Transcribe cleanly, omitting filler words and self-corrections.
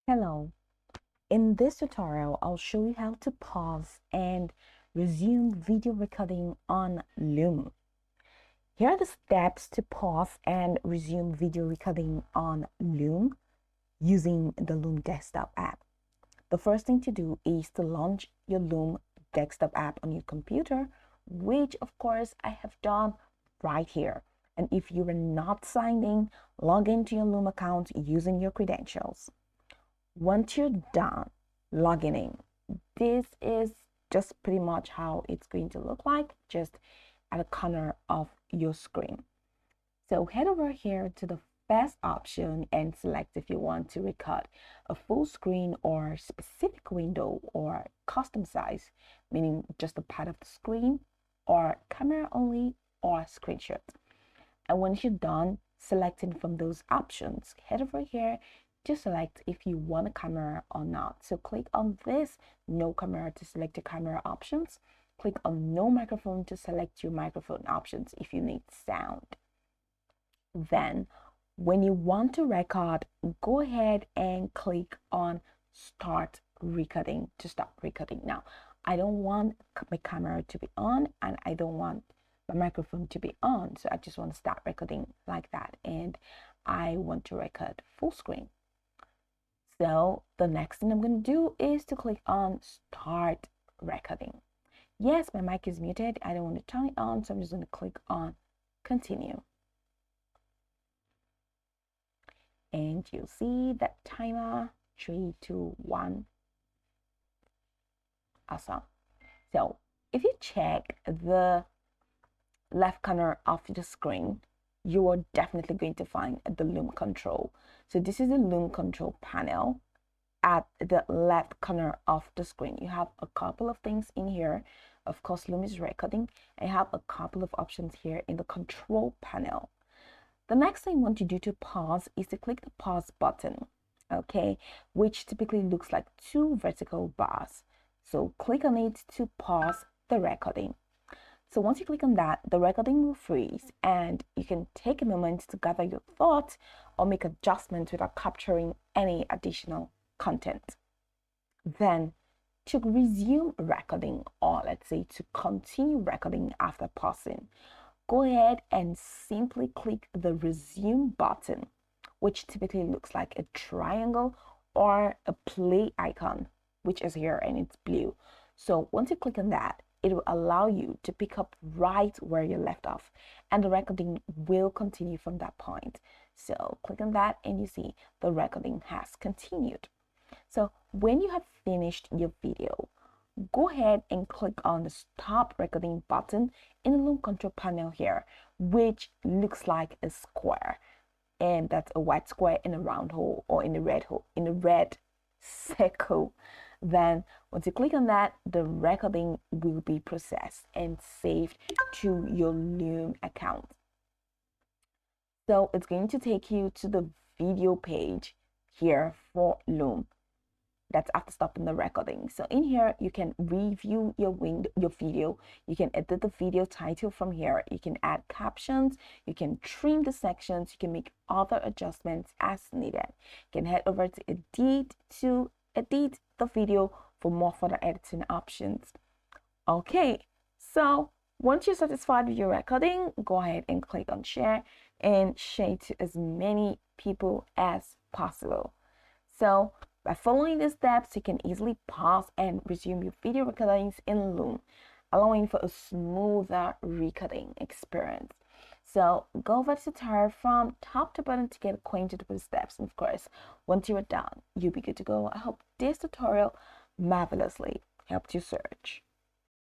Hello, in this tutorial, I'll show you how to pause and resume video recording on Loom. Here are the steps to pause and resume video recording on Loom using the Loom desktop app. The first thing to do is to launch your Loom desktop app on your computer, which of course I have done right here. And if you are not signed in, log into your Loom account using your credentials. Once you're done logging in, this is just pretty much how it's going to look like, just at the corner of your screen. So head over here to the first option and select if you want to record a full screen or specific window or custom size, meaning just a part of the screen, or camera only, or screenshot. And once you're done selecting from those options, head over here to select if you want a camera or not. So click on this no camera to select your camera options. Click on no microphone to select your microphone options if you need sound. Then when you want to record, go ahead and click on start recording to start recording. Now, I don't want my camera to be on and I don't want my microphone to be on. So I just want to start recording like that. And I want to record full screen. So the next thing I'm going to do is to click on start recording. Yes, my mic is muted. I don't want to turn it on. So I'm just going to click on continue. And you'll see that timer 3, 2, 1. Awesome. So if you check the left corner of the screen, you are definitely going to find the Loom control. So this is the Loom control panel at the left corner of the screen. You have a couple of things in here. Of course, Loom is recording. I have a couple of options here in the control panel. The next thing you want to do to pause is to click the pause button, okay, which typically looks like 2 vertical bars. So click on it to pause the recording. So once you click on that, the recording will freeze and you can take a moment to gather your thoughts or make adjustments without capturing any additional content. Then to resume recording, or let's say to continue recording after pausing, go ahead and simply click the resume button, which typically looks like a triangle or a play icon, which is here and it's blue. So once you click on that, it will allow you to pick up right where you left off and the recording will continue from that point. So click on that and you see the recording has continued. So when you have finished your video, go ahead and click on the stop recording button in the Loom control panel here, which looks like a square, and that's a white square in a round hole or in a red hole, in a red circle. Then once you click on that, the recording will be processed and saved to your Loom account. So it's going to take you to the video page here for Loom. That's after stopping the recording. So in here, you can review your video. You can edit the video title from here. You can add captions. You can trim the sections. You can make other adjustments as needed. You can head over to edit the video for more further editing options. Okay, so once you're satisfied with your recording, go ahead and click on share and share it to as many people as possible. So by following these steps, you can easily pause and resume your video recordings in Loom, allowing for a smoother recording experience. So go over the tutorial from top to bottom to get acquainted with the steps. And of course, once you are done, you'll be good to go. I hope this tutorial marvelously helped you search.